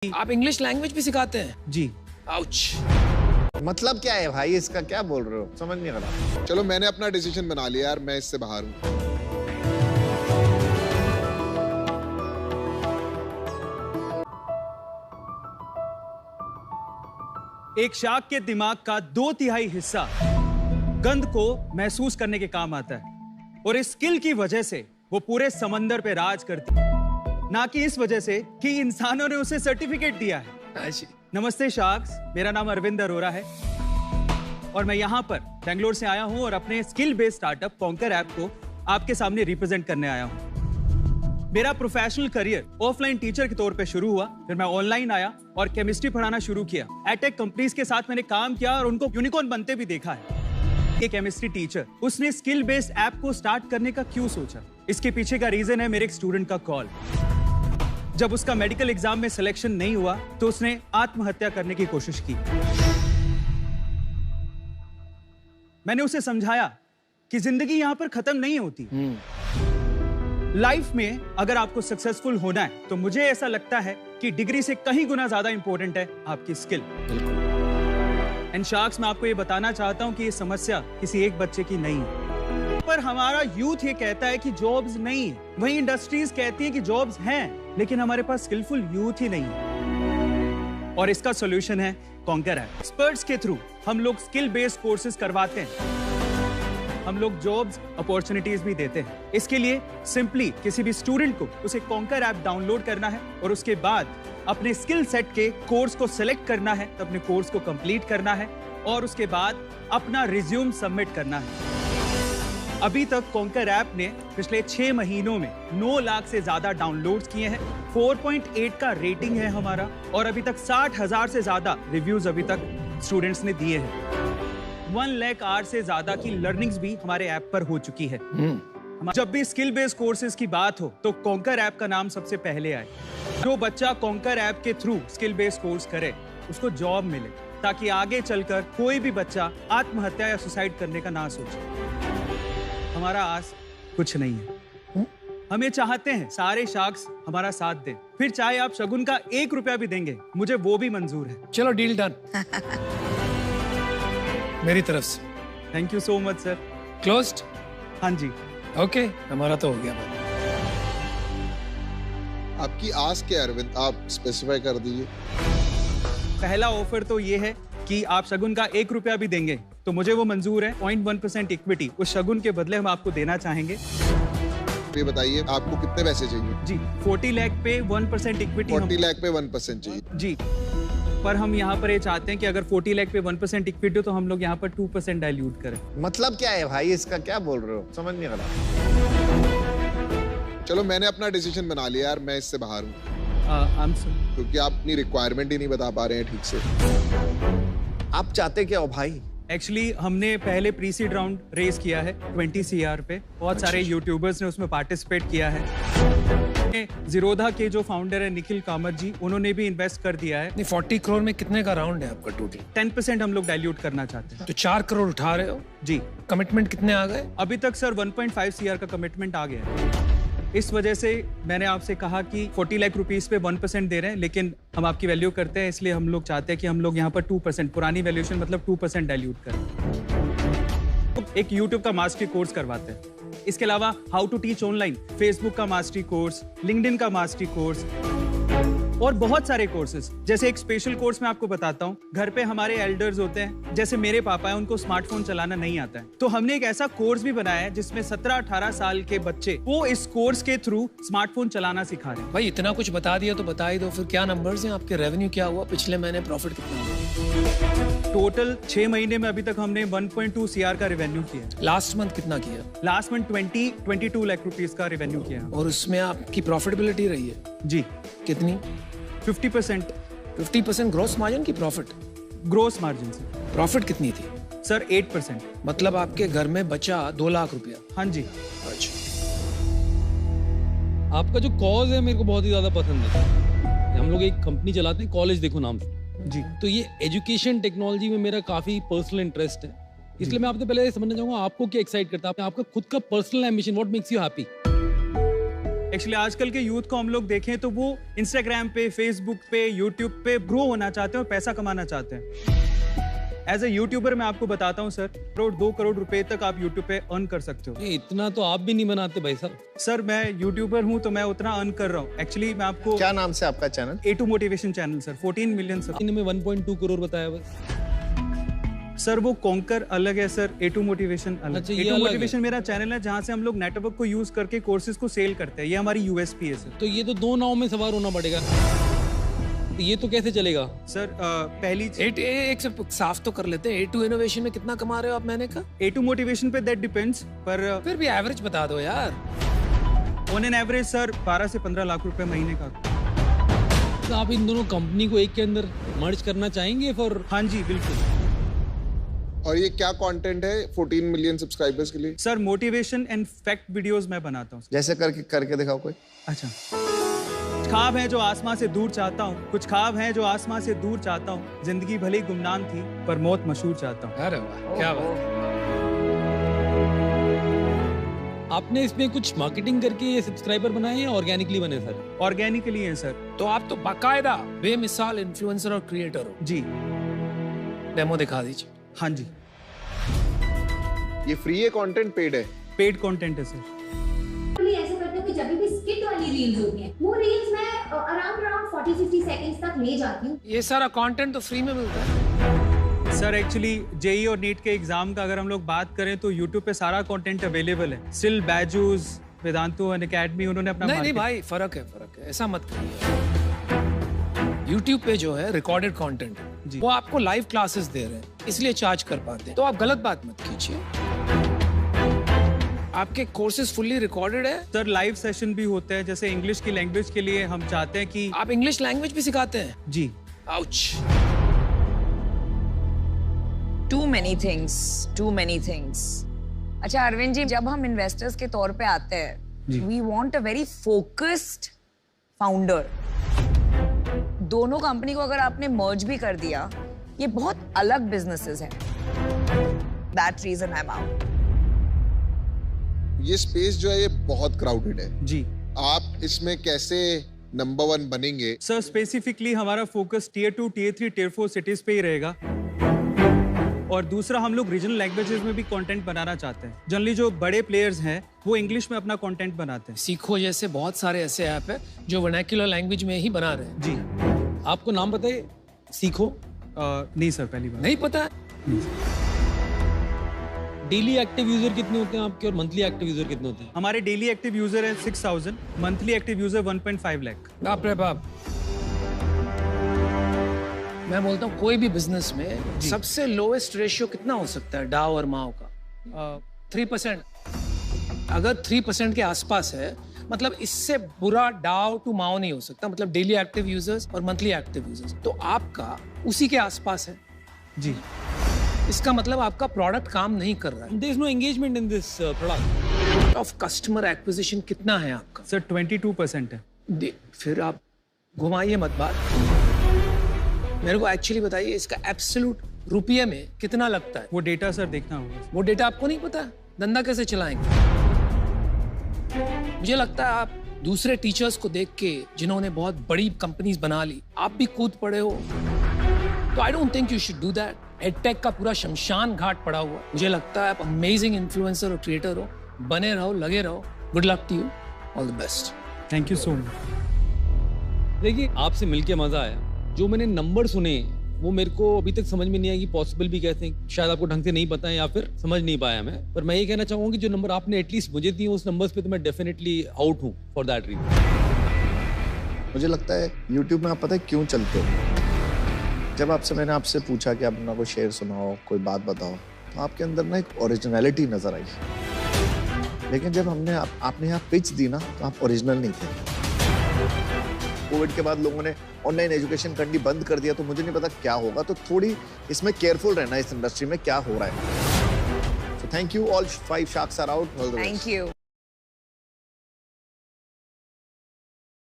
आप English language भी सिखाते हैं? जी। आउच। मतलब क्या है भाई, इसका क्या बोल रहे हो, समझ नहीं आ रहा। चलो मैंने अपना डिसीजन बना लिया यार, मैं इससे बाहर हूँ। एक शार्क के दिमाग का 2/3 हिस्सा गंध को महसूस करने के काम आता है और इस स्किल की वजह से वो पूरे समंदर पे राज करती है, ना कि इस वजह से कि इंसानों ने उसे सर्टिफिकेट दिया है। नमस्ते शार्क्स, मेरा नाम अरविंद अरोरा है और मैं यहाँ पर बेंगलोर से आया हूँ और अपने skill based startup conquer app को आपके सामने रिप्रेजेंट करने आया हूँ। मेरा प्रोफेशनल करियर ऑफलाइन टीचर के तौर पे शुरू हुआ, फिर मैं ऑनलाइन आया और केमिस्ट्री पढ़ाना शुरू किया। एटेक कंपनीज के साथ मैंने काम किया और उनको यूनिकॉर्न बनते भी देखा है। एक केमिस्ट्री टीचर, उसने स्किल बेस्ड ऐप को स्टार्ट करने का क्यों सोचा? इसके पीछे का रीजन है मेरे एक स्टूडेंट का कॉल। जब उसका मेडिकल एग्जाम में सिलेक्शन नहीं हुआ तो उसने आत्महत्या करने की कोशिश की। मैंने उसे समझाया कि जिंदगी यहां पर खत्म नहीं होती। लाइफ में अगर आपको सक्सेसफुल होना है तो मुझे ऐसा लगता है कि डिग्री से कहीं गुना ज्यादा इंपॉर्टेंट है आपकी स्किल। एंड शार्क्स, मैं आपको ये बताना चाहता हूं कि ये समस्या किसी एक बच्चे की नहीं है, पर हमारा यूथ ये कहता है कि जॉब्स नहीं है, वही इंडस्ट्रीज कहती है कि जॉब्स हैं, लेकिन हमारे पास स्किलफुल यूथ ही नहीं है। और इसका सॉल्यूशन है कॉन्कर ऐप। एक्सपर्ट्स के थ्रू हम लोग स्किल बेस्ड कोर्सेज करवाते हैं, हम लोग जॉब्स अपॉर्चुनिटीज भी देते हैं। इसके लिए सिंपली किसी भी स्टूडेंट को उसे कॉन्कर ऐप डाउनलोड करना है और उसके बाद अपने स्किल सेट के कोर्स को सिलेक्ट करना है, तो अपने कोर्स को कंप्लीट करना है और उसके बाद अपना रिज्यूम सबमिट करना है। अभी तक कॉन्कर ऐप ने पिछले 6 महीनों में 9 लाख से ज्यादा डाउनलोड्स किए हैं, 4.8 का रेटिंग है हमारा और अभी तक 60,000 से ज्यादा रिव्यूज अभी तक स्टूडेंट्स ने दिए हैं। 1 लाख आवर से ज्यादा की लर्निंग्स भी हमारे ऐप पर हो चुकी है। जब भी स्किल बेस्ड कोर्सेज की बात हो तो कॉन्कर ऐप का नाम सबसे पहले आए। जो बच्चा कॉन्कर ऐप के थ्रू स्किल बेस्ड कोर्स करे उसको जॉब मिले, ताकि आगे चलकर कोई भी बच्चा आत्महत्या या सुसाइड करने का ना सोचे। हमारा आस कुछ नहीं है। हम ये चाहते हैं सारे शार्क्स हमारा साथ दें, फिर चाहे आप शगुन का 1 रुपया भी देंगे, मुझे वो भी मंजूर है। चलो डील डन। मेरी तरफ से thank you so much sir. Closed? हाँ जी। ओके, हमारा तो हो गया। आपकी आस क्या है अरविंद, आप स्पेसिफाई कर दीजिए। पहला ऑफर तो ये है कि आप शगुन का 1 रुपया भी देंगे तो मुझे वो मंजूर है। 0.1% इक्विटी उस शगुन के बदले हम आपको देना चाहेंगे। ये बताइए आपको कितने पैसे चाहिए? जी, 40 लाख पे 1% इक्विटी। 40 लाख पे 1% चाहिए जी, पर हम यहाँ पर ये चाहते हैं कि अगर 40 लाख पे 1% इक्विटी हो तो हम लोग यहाँ पर 2% डाइल्यूट करें। मतलब क्या है भाई, इसका क्या बोल रहे हो, समझ नहीं आ रहा। चलो मैंने अपना डिसीजन बना लिया यार, मैं इससे बाहर हूँ। क्योंकि आप अपनी रिक्वायरमेंट ही नहीं बता पा रहे हैं ठीक से। आप चाहते क्या हो भाई? एक्चुअली हमने पहले प्री सीड राउंड रेस किया है 20 CR पे। बहुत सारे यूट्यूबर्स ने उसमें पार्टिसिपेट किया है। जीरोधा के जो फाउंडर है निखिल कामत जी, उन्होंने भी इन्वेस्ट कर दिया है। 40 करोड़ में कितने का राउंड है आपका टोटल? 10% हम लोग डाइल्यूट करना चाहते हैं। तो 4 करोड़ उठा रहे हो जी। कमिटमेंट कितने आ गए? अभी तक सर 1.5 CR का कमिटमेंट आ गया है। इस वजह से मैंने आपसे कहा कि 40 लाख रुपीस पे 1% दे रहे हैं, लेकिन हम आपकी वैल्यू करते हैं, इसलिए हम लोग चाहते हैं कि हम लोग यहाँ पर 2%, पुरानी वैल्यूएशन मतलब 2% डाइल्यूट करें। एक यूट्यूब का मास्टरी कोर्स करवाते हैं। इसके अलावा how to teach online, Facebook का मास्टरी कोर्स, लिंक्डइन का मास्टरी कोर्स और बहुत सारे कोर्सेज। जैसे एक स्पेशल कोर्स मैं आपको बताता हूँ। घर पे हमारे एल्डर्स होते हैं, जैसे मेरे पापा हैं, उनको स्मार्टफोन चलाना नहीं आता है, तो हमने एक ऐसा कोर्स भी बनाया है जिसमें 17-18 साल के बच्चे वो इस कोर्स के थ्रू स्मार्टफोन चलाना सिखा रहे हैं। भाई इतना कुछ बता दिया तो बता ही दो, फिर क्या नंबर्स हैं आपके? रेवेन्यू क्या हुआ पिछले महीने? प्रॉफिट कितना हुआ? टोटल 6 महीने में अभी तक हमने 1.2 CR का रेवेन्यू किया। लास्ट मंथ कितना किया? लास्ट मंथ 22 लाख रुपीस का रेवेन्यू किया। और उसमें आपकी प्रॉफिटेबिलिटी रही है? जी। कितनी? 50%। 50% ग्रोस मार्जिन की प्रॉफिट? ग्रोस मार्जिन से। प्रॉफिट कितनी थी सर? 8%। मतलब आपके घर में बचा 2 लाख रुपया? हाँ जी। अच्छा, आपका जो कॉज है मेरे को बहुत ही ज्यादा पसंद है। हम लोग एक कंपनी चलाते हैं, कॉलेज देखो नाम से जी। तो ये एजुकेशन टेक्नोलॉजी में मेरा काफी पर्सनल इंटरेस्ट है, इसलिए मैं आपसे पहले समझना चाहूंगा आपको क्या एक्साइट करता है, आपका खुद का personal ambition, what makes you happy? Actually आजकल के यूथ को हम लोग देखें तो वो इंस्टाग्राम पे, फेसबुक पे, यूट्यूब पे ग्रो होना चाहते हैं और पैसा कमाना चाहते हैं। एज ए यूट्यूबर मैं आपको बताता हूँ सर, 2 करोड़ रुपए तक आप यूट्यूब पे अर्न कर सकते हो। इतना तो आप भी नहीं बनाते भाई साहब। सर मैं यूट्यूबर हूँ तो मैं उतना अर्न कर रहा हूँ। एक्चुअली मैं आपको, क्या नाम से आपका channel? A2 motivation channel sir, 14 million sir. इनमें 1.2 करोड़ बताया बस। सर वो कॉन्कर अलग है सर, A2 मोटिवेशन अलग। अच्छा, ये A2 अलग मोटिवेशन है। मेरा चैनल है जहाँ से हम लोग नेटवर्क को यूज करके कोर्सेज को सेल करते हैं। ये हमारी USP है सर। तो ये तो 2 नाव में सवार होना पड़ेगा, तो ये तो कैसे चलेगा सर पहली एक से साफ तो कर लेते हैं, A2 इनोवेशन में कितना कमा रहे हो आप महीने का? A2 मोटिवेशन पे दैट डिपेंड्स, पर फिर भी एवरेज बता दो यार। ऑन एन एवरेज सर 12 से 15 लाख रुपए महीने का। तो आप इन दोनों कंपनी को एक के अंदर मर्ज करना चाहेंगे फॉर? हाँ जी बिल्कुल। और ये क्या कंटेंट है 14 मिलियन सब्सक्राइबर्स के लिए? Sir motivation and fact videos मैं बनाता हूँ। जैसे करके दिखाओ कोई। अच्छा, ख्वाब है जो आसमां से दूर चाहता हूँ, कुछ ख्वाब है जो आसमां से दूर चाहता हूँ, जिंदगी भले ही गुमनाम थी पर मौत मशहूर चाहता हूँ। अरे वाह, क्या बात। आपने इसमें कुछ मार्केटिंग करके ये सब्सक्राइबर बनाए या ऑर्गेनिकली बने सर? ऑर्गेनिकली है सर। तो आप तो बाकायदा बेमिसाल इन्फ्लुएंसर और क्रिएटर हो। जी। डेमो दिखा दीजिए। हाँ जी। ये फ्री है कंटेंट, पेड है? पेड कंटेंट है सर। ऐसे करते हो कि जब भी स्किट वाली रील्स होती हैं, वो रील्स मैं अराउंड 40-50 सेकंड्स तक ले जाती हूँ। ये सारा कंटेंट तो फ्री में मिलता है। सर एक्चुअली जेई और नीट के एग्जाम का अगर हम लोग बात करें तो यूट्यूब पे सारा कंटेंट अवेलेबल है। स्टिल बैजूस, वेदांतु अकेडमी, उन्होंने अपना नहीं भाई, फर्क है, ऐसा मत करिए। YouTube पे जो है रिकॉर्डेड कंटेंट वो आपको लाइव क्लासेस दे रहे हैं, इसलिए चार्ज कर पाते हैं। तो आप गलत बात मत कीजिए। आपके कोर्सेज फुल्ली रिकॉर्डेड है सर। लाइव सेशन भी होते हैं, जैसे इंग्लिश की लैंग्वेज के लिए हम चाहते हैं कि आप इंग्लिश लैंग्वेज भी सिखाते हैं? जी। आउच। Too many things. अच्छा अरविंद जी, जब हम इन्वेस्टर्स के तौर पे आते हैं, we want a very focused founder. दोनों कंपनी को अगर आपने मर्ज भी कर दिया, ये बहुत अलग बिजनेसेस हैं। That reason I'm out. ये स्पेस जो है ये बहुत क्राउडेड है जी। आप इसमें कैसे नंबर 1 बनेंगे? सर स्पेसिफिकली हमारा focus Tier 2, Tier 3, Tier 4 cities पे ही रहेगा। और दूसरा, हम लोग रीजनल लैंग्वेजेस में भी कंटेंट बनाना चाहते हैं। जनरली जो बड़े प्लेयर्स हैं वो इंग्लिश में अपना कंटेंट बनाते हैं। सीखो जैसे बहुत सारे ऐसे ऐप है जो वर्नाक्युलर लैंग्वेज में ही बना रहे हैं। जी। आपको नाम पता है सीखो? नहीं सर, पहली बार। नहीं पता? डेली एक्टिव यूजर कितने होते हैं आपके और मंथली एक्टिव यूजर कितने होते हैं? हमारे डेली एक्टिव यूजर है 6000, मंथली एक्टिव यूजर 1.5 लाख। बाप रे बाप। मैं बोलता हूँ कोई भी बिजनेस में सबसे लोएस्ट रेशियो कितना हो सकता है डाव और माव का? 3%। अगर 3% के आसपास है, मतलब इससे बुरा डाव टू माव नहीं हो सकता। मतलब डेली एक्टिव यूजर्स और मंथली एक्टिव यूजर्स, तो आपका उसी के आसपास है। जी। इसका मतलब आपका प्रोडक्ट काम नहीं कर रहा है। There is no engagement in this product. Of customer acquisition कितना है आपका? सर 22% है। फिर आप घुमाइए मत बात, मेरे को एक्चुअली बताइए इसका एब्सोल्यूट रुपये में कितना लगता है? वो डेटा सर देखना होगा। वो डेटा आपको नहीं पता? धंधा कैसे चलाएंगे? मुझे लगता है आप दूसरे टीचर्स को देख के, जिन्होंने बहुत बड़ी कंपनीज बना ली, आप भी कूद पड़े हो। तो I don't think you should do that. Edtech का पूरा शमशान घाट पड़ा हुआ। मुझे लगता है आप अमेजिंग इन्फ्लुएंसर और क्रिएटर हो। बने रहो, लगे रहो। Good luck to you, all the best. Thank you so much. देखिए, आपसे मिलके मजा आया। जो मैंने नंबर सुने वो मेरे को अभी तक समझ में नहीं आया कि पॉसिबल भी कैसे हैं। शायद आपको ढंग से नहीं पता है या फिर समझ नहीं पाया मैं, पर मैं ये कहना चाहूंगा कि जो नंबर आपने एटलीस्ट मुझे दिए उस नंबर्स पे तो मैं डेफिनेटली आउट हूँ फॉर दैट रीजन। मुझे लगता है YouTube में आप पता है क्यों चलते हो? जब मैंने आपसे पूछा कि आप अपना कोई शेर सुनाओ, कोई बात बताओ, तो आपके अंदर ना एक ओरिजिनलिटी नजर आई। लेकिन जब आपने यहाँ पिच दी ना, तो आप ओरिजिनल नहीं थे। कोविड के बाद लोगों ने ऑनलाइन एजुकेशन करनी बंद कर दिया, तो मुझे नहीं पता क्या होगा। तो थोड़ी इसमें केयरफुल रहना इस इंडस्ट्री में क्या हो रहा है। So thank you, all 5 sharks are out. Thank you.